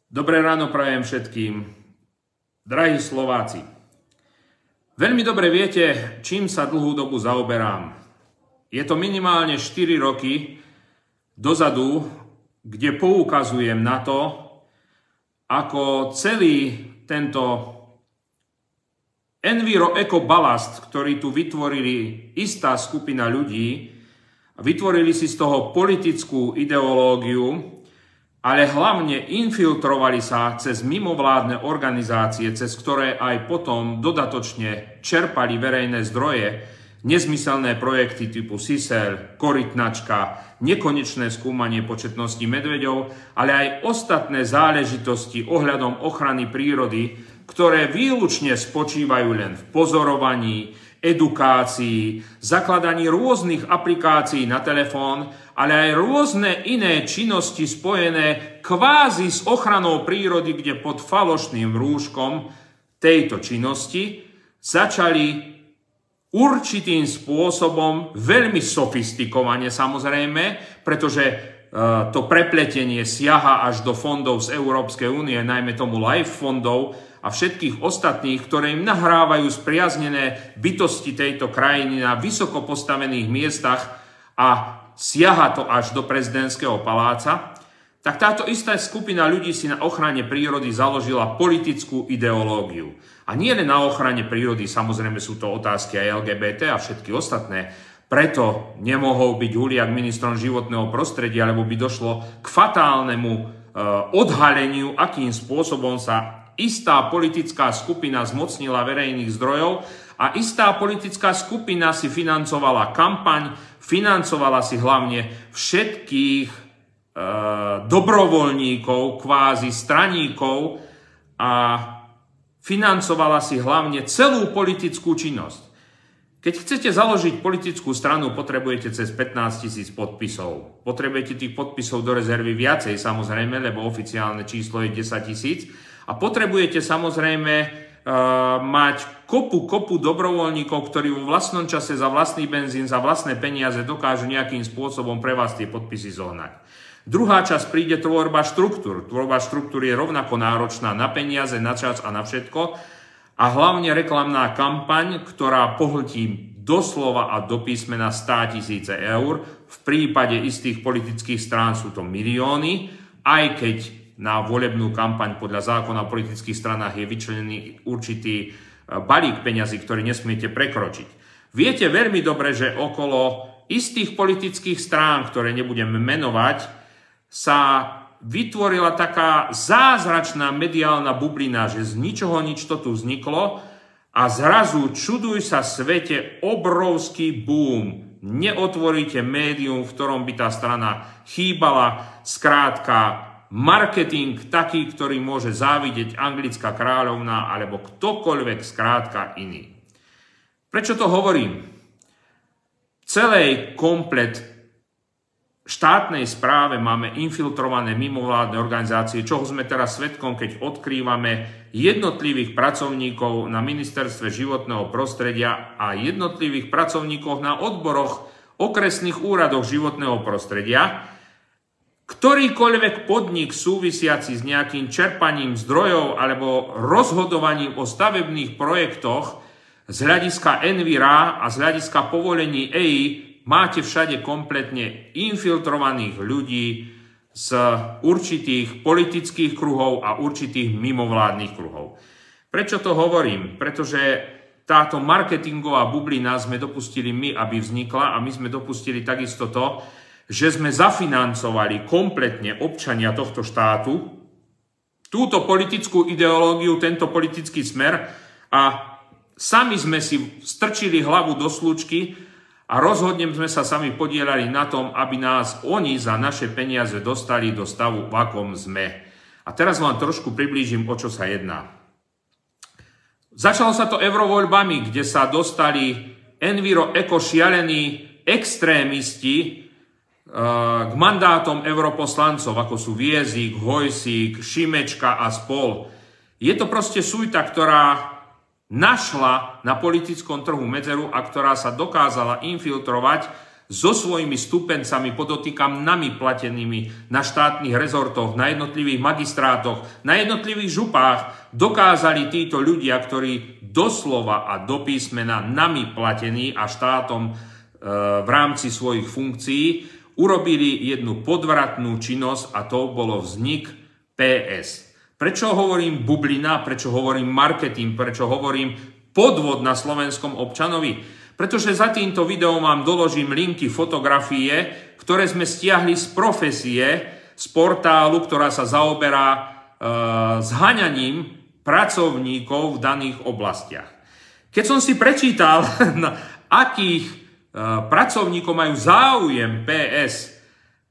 Dobré ráno prajem všetkým. Drahí Slováci, veľmi dobre viete, čím sa dlhú dobu zaoberám. Je to minimálne 4 roky dozadu, kde poukazujem na to, ako celý tento enviro-eko-balast, ktorý tu vytvorili istá skupina ľudí, vytvorili si z toho politickú ideológiu, ale hlavne infiltrovali sa cez mimovládne organizácie, cez ktoré aj potom dodatočne čerpali verejné zdroje, nezmyselné projekty typu Sisel, Korytnačka, nekonečné skúmanie početnosti medveďov, ale aj ostatné záležitosti ohľadom ochrany prírody, ktoré výlučne spočívajú len v pozorovaní, edukácii, zakladaní rôznych aplikácií na telefón, ale aj rôzne iné činnosti spojené kvázi s ochranou prírody, kde pod falošným rúškom tejto činnosti začali určitým spôsobom, veľmi sofistikovane samozrejme, pretože to prepletenie siaha až do fondov z Európskej únie, najmä tomu LIFE fondov, a všetkých ostatných, ktoré im nahrávajú spriaznené bytosti tejto krajiny na vysoko postavených miestach a siaha to až do prezidentského paláca, tak táto istá skupina ľudí si na ochrane prírody založila politickú ideológiu. A nie len na ochrane prírody, samozrejme sú to otázky aj LGBT a všetky ostatné. Preto nemohol byť Huliak ministrom životného prostredia, lebo by došlo k fatálnemu odhaleniu, akým spôsobom sa istá politická skupina zmocnila verejných zdrojov a istá politická skupina si financovala kampaň, financovala si hlavne všetkých dobrovoľníkov, kvázi straníkov a financovala si hlavne celú politickú činnosť. Keď chcete založiť politickú stranu, potrebujete cez 15 000 podpisov. Potrebujete tých podpisov do rezervy viacej, samozrejme, lebo oficiálne číslo je 10 000. A potrebujete samozrejme mať kopu dobrovoľníkov, ktorí vo vlastnom čase za vlastný benzín, za vlastné peniaze dokážu nejakým spôsobom pre vás tie podpisy zohnať. Druhá časť príde tvorba štruktúr. Tvorba štruktúr je rovnako náročná na peniaze, na čas a na všetko. A hlavne reklamná kampaň, ktorá pohltí doslova a do písmena 100 000 eur. V prípade istých politických strán sú to milióny, aj keď na volebnú kampaň podľa zákona o politických stranách je vyčlenený určitý balík peňazí, ktorý nesmiete prekročiť. Viete veľmi dobre, že okolo istých politických strán, ktoré nebudem menovať, sa vytvorila taká zázračná mediálna bublina, že z ničoho nič to tu vzniklo a zrazu, čuduj sa svete, obrovský boom. Neotvoríte médium, v ktorom by tá strana chýbala, skrátka marketing taký, ktorý môže závidieť anglická kráľovná alebo ktokoľvek skrátka iný. Prečo to hovorím? V celej komplet štátnej správe máme infiltrované mimovládne organizácie, čoho sme teraz svedkom, keď odkrývame jednotlivých pracovníkov na ministerstve životného prostredia a jednotlivých pracovníkov na odboroch okresných úradoch životného prostredia. Ktorýkoľvek podnik súvisiaci s nejakým čerpaním zdrojov alebo rozhodovaním o stavebných projektoch z hľadiska Envira a z hľadiska povolení EI máte všade kompletne infiltrovaných ľudí z určitých politických kruhov a určitých mimovládnych kruhov. Prečo to hovorím? Pretože táto marketingová bublina sme dopustili my, aby vznikla, a my sme dopustili takisto to, že sme zafinancovali kompletne občania tohto štátu túto politickú ideológiu, tento politický smer a sami sme si strčili hlavu do slučky a rozhodne sme sa sami podielali na tom, aby nás oni za naše peniaze dostali do stavu, v akom sme. A teraz vám trošku priblížim, o čo sa jedná. Začalo sa to eurovoľbami, kde sa dostali enviro-eko šialení extrémisti k mandátom europoslancov, ako sú Viezik, Hojsík, Šimečka a spol. Je to proste sújta, ktorá našla na politickom trhu medzeru a ktorá sa dokázala infiltrovať so svojimi stupencami, podotýkam nami platenými na štátnych rezortoch, na jednotlivých magistrátoch, na jednotlivých župách, dokázali títo ľudia, ktorí doslova a do písmena nami platení a štátom v rámci svojich funkcií, urobili jednu podvratnú činnosť a to bolo vznik PS. Prečo hovorím bublina, prečo hovorím marketing, prečo hovorím podvod na slovenskom občanovi? Pretože za týmto videom vám doložím linky, fotografie, ktoré sme stiahli z profesie, z portálu, ktorá sa zaoberá zháňaním pracovníkov v daných oblastiach. Keď som si prečítal, na akých pracovníkov majú záujem PS,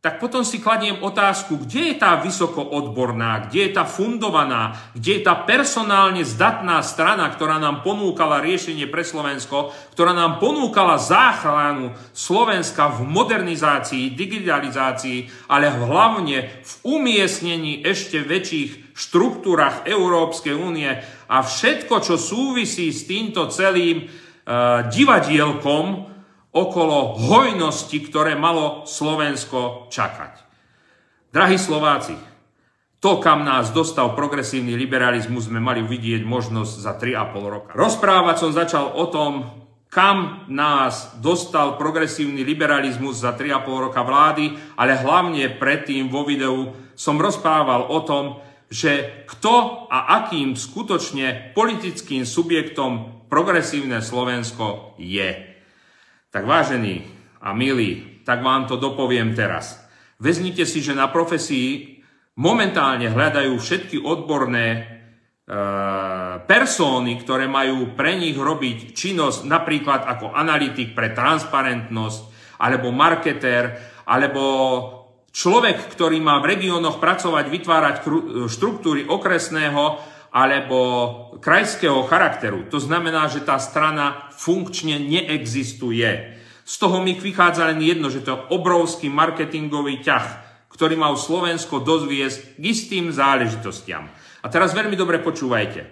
tak potom si kladiem otázku, kde je tá vysokoodborná, kde je tá fundovaná, kde je tá personálne zdatná strana, ktorá nám ponúkala riešenie pre Slovensko, ktorá nám ponúkala záchranu Slovenska v modernizácii, digitalizácii, ale hlavne v umiestnení ešte väčších štruktúrach Európskej únie a všetko, čo súvisí s týmto celým divadielkom okolo hojnosti, ktoré malo Slovensko čakať. Drahí Slováci, to, kam nás dostal progresívny liberalizmus, sme mali vidieť možnosť za 3,5 roka. Rozprávať som začal o tom, kam nás dostal progresívny liberalizmus za 3,5 roka vlády, ale hlavne predtým vo videu som rozprával o tom, že kto a akým skutočne politickým subjektom progresívne Slovensko je. Tak vážení a milí, tak vám to dopoviem teraz. Vezmite si, že na profesii momentálne hľadajú všetky odborné persóny, ktoré majú pre nich robiť činnosť napríklad ako analytik pre transparentnosť, alebo marketér, alebo človek, ktorý má v regiónoch pracovať, vytvárať štruktúry okresného alebo krajského charakteru. To znamená, že tá strana funkčne neexistuje. Z toho mi vychádza len jedno, že to je obrovský marketingový ťah, ktorý mal Slovensko dozviesť k istým záležitostiam. A teraz veľmi dobre počúvajte.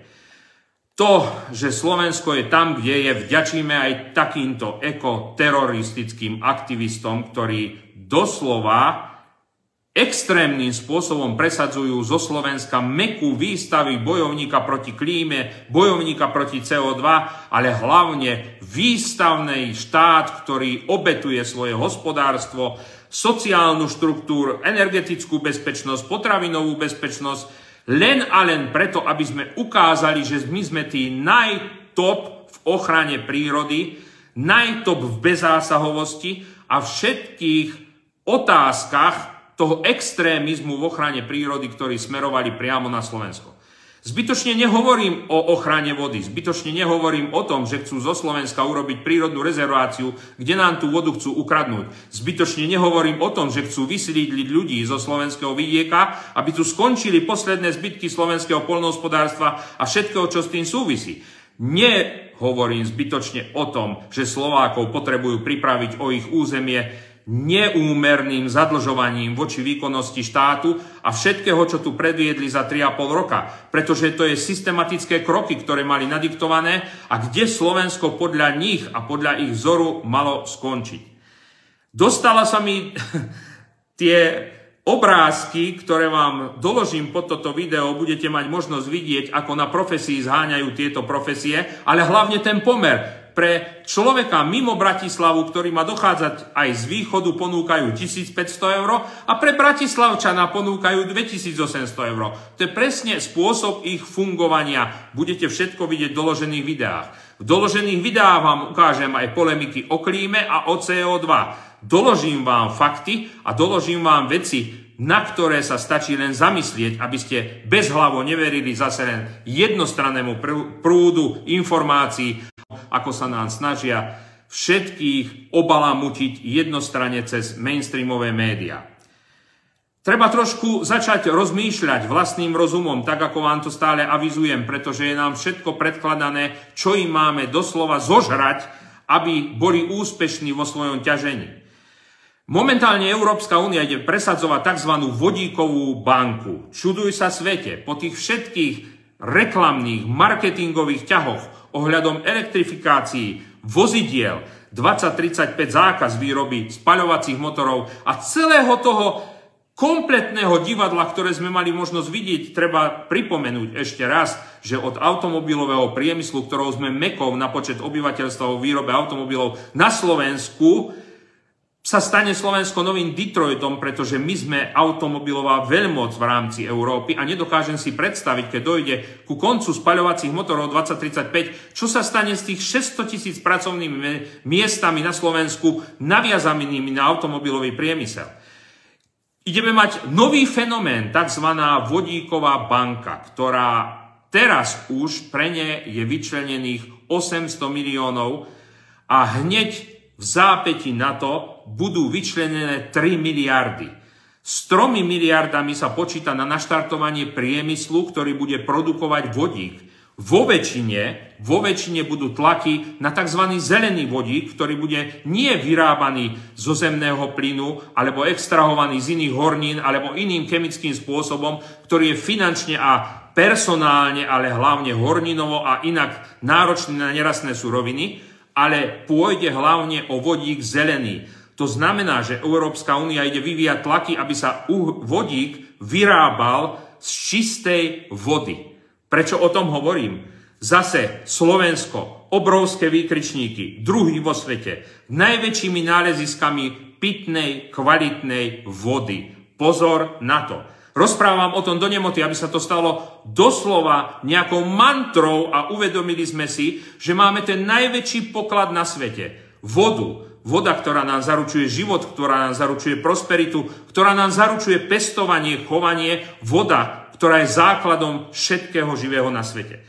To, že Slovensko je tam, kde je, vďačíme aj takýmto ekoteroristickým aktivistom, ktorí doslova extrémnym spôsobom presadzujú zo Slovenska mäkkú výstavy bojovníka proti klíme, bojovníka proti CO2, ale hlavne výstavný štát, ktorý obetuje svoje hospodárstvo, sociálnu štruktúru, energetickú bezpečnosť, potravinovú bezpečnosť, len a len preto, aby sme ukázali, že my sme tí najtop v ochrane prírody, najtop v bezzásahovosti a všetkých otázkach toho extrémizmu v ochrane prírody, ktorí smerovali priamo na Slovensko. Zbytočne nehovorím o ochrane vody, zbytočne nehovorím o tom, že chcú zo Slovenska urobiť prírodnú rezerváciu, kde nám tú vodu chcú ukradnúť. Zbytočne nehovorím o tom, že chcú vysídliť ľudí zo slovenského vidieka, aby tu skončili posledné zbytky slovenského poľnohospodárstva a všetkého, čo s tým súvisí. Nehovorím zbytočne o tom, že Slovákov potrebujú pripraviť o ich územie neúmerným zadlžovaním voči výkonnosti štátu a všetkého, čo tu predviedli za 3,5 roka. Pretože to je systematické kroky, ktoré mali nadiktované a kde Slovensko podľa nich a podľa ich vzoru malo skončiť. Dostala sa mi tie obrázky, ktoré vám doložím pod toto video, budete mať možnosť vidieť, ako na profesii zháňajú tieto profesie, ale hlavne ten pomer. Pre človeka mimo Bratislavu, ktorý má dochádzať aj z východu, ponúkajú 1500 eur a pre Bratislavčana ponúkajú 2800 eur. To je presne spôsob ich fungovania. Budete všetko vidieť v doložených videách. V doložených videách vám ukážem aj polemiky o klíme a o CO2. Doložím vám fakty a doložím vám veci, na ktoré sa stačí len zamyslieť, aby ste bezhlavo neverili zase len jednostrannému prúdu informácií, ako sa nám snažia všetkých obalamutiť jednostranne cez mainstreamové médiá. Treba trošku začať rozmýšľať vlastným rozumom, tak ako vám to stále avizujem, pretože je nám všetko predkladané, čo im máme doslova zožrať, aby boli úspešní vo svojom ťažení. Momentálne Európska únia ide presadzovať tzv. Vodíkovú banku. Čuduj sa svete, po tých všetkých reklamných, marketingových ťahoch ohľadom elektrifikácií, vozidiel, 2035 zákaz výroby spaľovacích motorov a celého toho kompletného divadla, ktoré sme mali možnosť vidieť, treba pripomenúť ešte raz, že od automobilového priemyslu, ktorou sme mekou na počet obyvateľstva vo výrobe automobilov na Slovensku, sa stane Slovensko novým Detroitom, pretože my sme automobilová veľmoc v rámci Európy a nedokážem si predstaviť, keď dojde ku koncu spaľovacích motorov 2035, čo sa stane s tých 600 000 pracovnými miestami na Slovensku naviazanými na automobilový priemysel. Ideme mať nový fenomén, tzv. Vodíková banka, ktorá teraz už pre ne je vyčlenených 800 miliónov a hneď v zápäti na to budú vyčlenené 3 miliardy. S 3 miliardami sa počíta na naštartovanie priemyslu, ktorý bude produkovať vodík. Vo väčšine budú tlaky na tzv. Zelený vodík, ktorý bude nie vyrábaný zo zemného plynu, alebo extrahovaný z iných hornín, alebo iným chemickým spôsobom, ktorý je finančne a personálne, ale hlavne horninovo a inak náročný na nerastné suroviny, ale pôjde hlavne o vodík zelený. To znamená, že Európska únia ide vyvíjať tlaky, aby sa vodík vyrábal z čistej vody. Prečo o tom hovorím? Zase Slovensko, obrovské výkričníky, druhý vo svete, najväčšími náleziskami pitnej, kvalitnej vody. Pozor na to. Rozprávam o tom do nemoty, aby sa to stalo doslova nejakou mantrou a uvedomili sme si, že máme ten najväčší poklad na svete. Vodu. Voda, ktorá nám zaručuje život, ktorá nám zaručuje prosperitu, ktorá nám zaručuje pestovanie, chovanie. Voda, ktorá je základom všetkého živého na svete.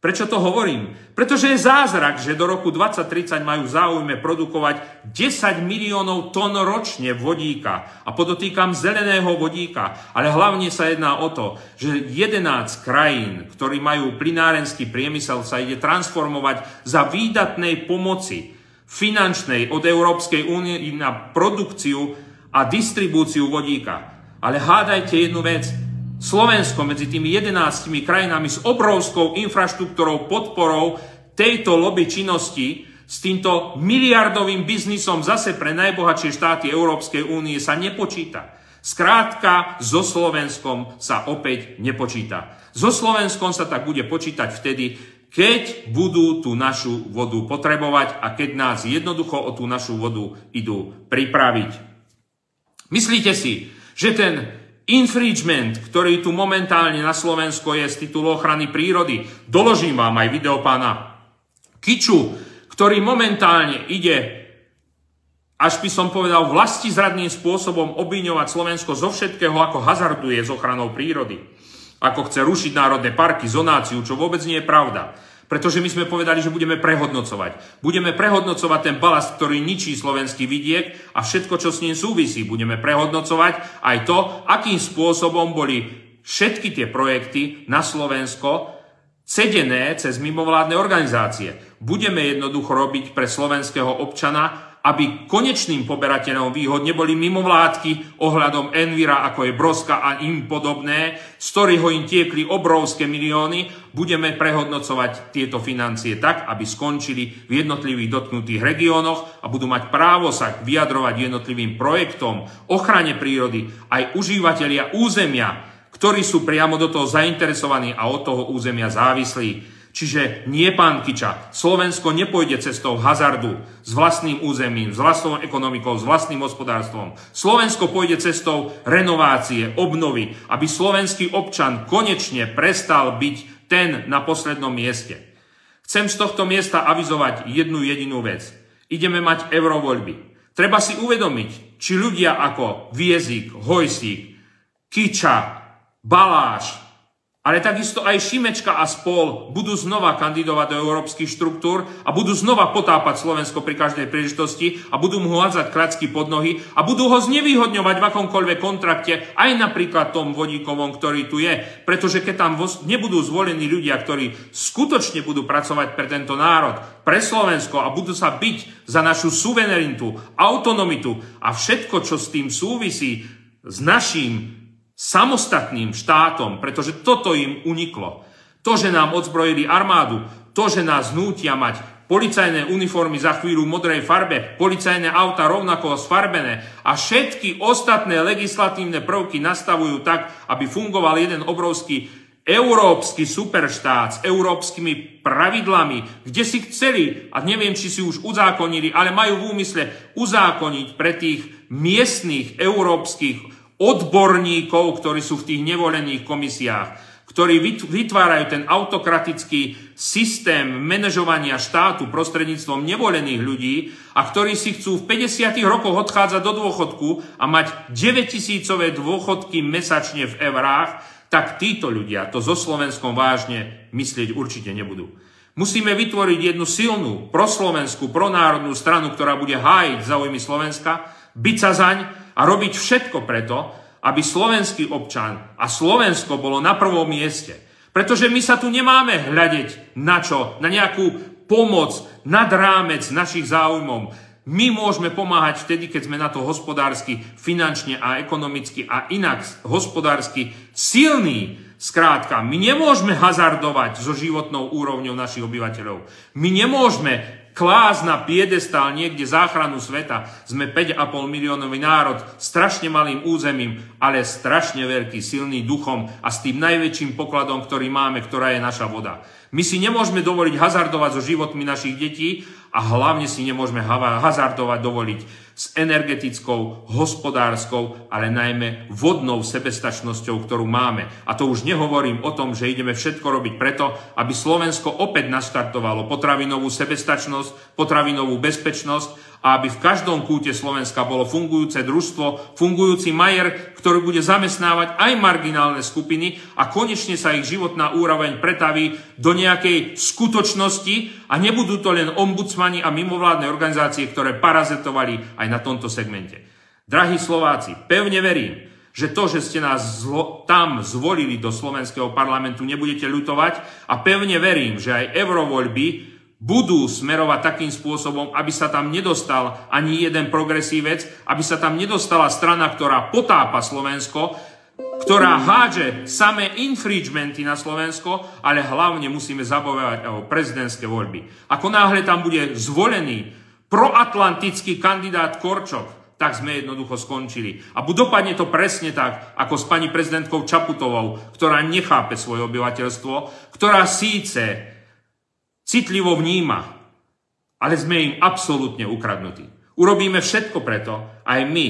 Prečo to hovorím? Pretože je zázrak, že do roku 2030 majú záujme produkovať 10 miliónov tón ročne vodíka. A podotýkam zeleného vodíka. Ale hlavne sa jedná o to, že 11 krajín, ktorí majú plynárenský priemysel, sa ide transformovať za výdatnej pomoci finančnej od Európskej únie na produkciu a distribúciu vodíka. Ale hádajte jednu vec. Slovensko medzi tými 11 krajinami s obrovskou infraštruktúrou, podporou tejto lobby činnosti, s týmto miliardovým biznisom zase pre najbohatšie štáty Európskej únie sa nepočíta. Skrátka, so Slovenskom sa opäť nepočíta. So Slovenskom sa tak bude počítať vtedy, keď budú tú našu vodu potrebovať a keď nás jednoducho o tú našu vodu idú pripraviť. Myslíte si, že ten infringement, ktorý tu momentálne na Slovensku je z titulu ochrany prírody, doložím vám aj video pána Kiču, ktorý momentálne ide, až by som povedal, vlastizradným spôsobom obviňovať Slovensko zo všetkého, ako hazarduje s ochranou prírody. Ako chce rušiť národné parky, zonáciu, čo vôbec nie je pravda. Pretože my sme povedali, že budeme prehodnocovať. Budeme prehodnocovať ten balast, ktorý ničí slovenský vidiek a všetko, čo s ním súvisí. Budeme prehodnocovať aj to, akým spôsobom boli všetky tie projekty na Slovensko cedené cez mimovládne organizácie. Budeme jednoducho robiť pre slovenského občana, aby konečným poberateľom výhod neboli mimovládky ohľadom Envira, ako je Broska a im podobné, z ktorých im tiekli obrovské milióny. Budeme prehodnocovať tieto financie tak, aby skončili v jednotlivých dotknutých regiónoch a budú mať právo sa vyjadrovať jednotlivým projektom, ochrane prírody, aj užívateľia územia, ktorí sú priamo do toho zainteresovaní a od toho územia závislí. Čiže nie, pán Kiča, Slovensko nepôjde cestou hazardu s vlastným územím, s vlastnou ekonomikou, s vlastným hospodárstvom. Slovensko pôjde cestou renovácie, obnovy, aby slovenský občan konečne prestal byť ten na poslednom mieste. Chcem z tohto miesta avizovať jednu jedinú vec. Ideme mať eurovoľby. Treba si uvedomiť, či ľudia ako Viezik, Hojsík, Kiča, Baláš, ale takisto aj Šimečka a spol budú znova kandidovať do európskych štruktúr a budú znova potápať Slovensko pri každej príležitosti a budú mu hádzať klacky pod nohy a budú ho znevýhodňovať v akomkoľvek kontrakte, aj napríklad tom vodíkovom, ktorý tu je. Pretože keď tam nebudú zvolení ľudia, ktorí skutočne budú pracovať pre tento národ, pre Slovensko a budú sa biť za našu suverenitu, autonomitu a všetko, čo s tým súvisí, s naším samostatným štátom, pretože toto im uniklo. To, že nám odzbrojili armádu, to, že nás nútia mať policajné uniformy za chvíľu v modrej farbe, policajné auta rovnako sfarbené a všetky ostatné legislatívne prvky nastavujú tak, aby fungoval jeden obrovský európsky superštát s európskymi pravidlami, kde si chceli, a neviem, či si už uzákonili, ale majú v úmysle uzákoniť pre tých miestnych európskych odborníkov, ktorí sú v tých nevolených komisiách, ktorí vytvárajú ten autokratický systém manažovania štátu prostredníctvom nevolených ľudí a ktorí si chcú v 50 rokoch odchádzať do dôchodku a mať 9 000 dôchodky mesačne v eurách, tak títo ľudia to so Slovenskom vážne myslieť určite nebudú. Musíme vytvoriť jednu silnú, proslovenskú, pronárodnú stranu, ktorá bude hájiť záujmy Slovenska, byť sa zaň a robiť všetko preto, aby slovenský občan a Slovensko bolo na prvom mieste. Pretože my sa tu nemáme hľadiť na čo? Na nejakú pomoc nad rámec našich záujmov. My môžeme pomáhať vtedy, keď sme na to hospodársky, finančne a ekonomicky a inak hospodársky silní. Skrátka, my nemôžeme hazardovať so životnou úrovňou našich obyvateľov. My nemôžeme klásť na piedestál niekde záchranu sveta. Sme 5,5 miliónový národ, strašne malým územím, ale strašne veľký, silný duchom a s tým najväčším pokladom, ktorý máme, ktorá je naša voda. My si nemôžeme dovoliť hazardovať so životmi našich detí a hlavne si nemôžeme hazardovať dovoliť s energetickou, hospodárskou, ale najmä vodnou sebestačnosťou, ktorú máme. A to už nehovorím o tom, že ideme všetko robiť preto, aby Slovensko opäť naštartovalo potravinovú sebestačnosť, potravinovú bezpečnosť a aby v každom kúte Slovenska bolo fungujúce družstvo, fungujúci majer, ktorý bude zamestnávať aj marginálne skupiny a konečne sa ich životná úroveň pretaví do nejakej skutočnosti a nebudú to len ombudsmani a mimovládne organizácie, ktoré parazitovali aj na tomto segmente. Drahí Slováci, pevne verím, že to, že ste nás tam zvolili do slovenského parlamentu, nebudete ľutovať a pevne verím, že aj eurovoľby budú smerovať takým spôsobom, aby sa tam nedostal ani jeden progresívec, aby sa tam nedostala strana, ktorá potápa Slovensko, ktorá hádže samé infringementy na Slovensko, ale hlavne musíme zabojovať o prezidentské voľby. Ako náhle tam bude zvolený proatlantický kandidát Korčok, tak sme jednoducho skončili. A dopadne to presne tak, ako s pani prezidentkou Čaputovou, ktorá nechápe svoje obyvateľstvo, ktorá síce citlivo vníma, ale sme im absolútne ukradnutí. Urobíme všetko preto, aj my,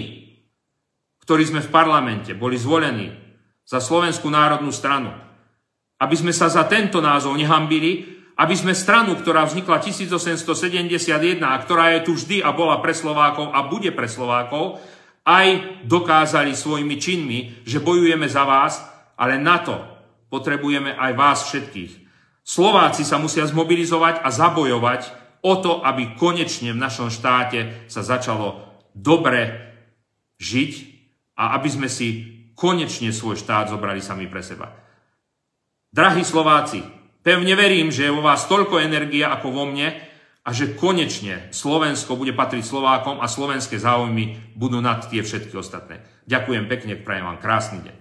ktorí sme v parlamente, boli zvolení za Slovenskú národnú stranu, aby sme sa za tento názov nehambili, aby sme stranu, ktorá vznikla 1871 a ktorá je tu vždy a bola pre Slovákov a bude pre Slovákov, aj dokázali svojimi činmi, že bojujeme za vás, ale na to potrebujeme aj vás všetkých. Slováci sa musia zmobilizovať a zabojovať o to, aby konečne v našom štáte sa začalo dobre žiť a aby sme si konečne svoj štát zobrali sami pre seba. Drahí Slováci, pevne verím, že je vo vás toľko energie ako vo mne a že konečne Slovensko bude patriť Slovákom a slovenské záujmy budú nad tie všetky ostatné. Ďakujem pekne, prajem vám krásny deň.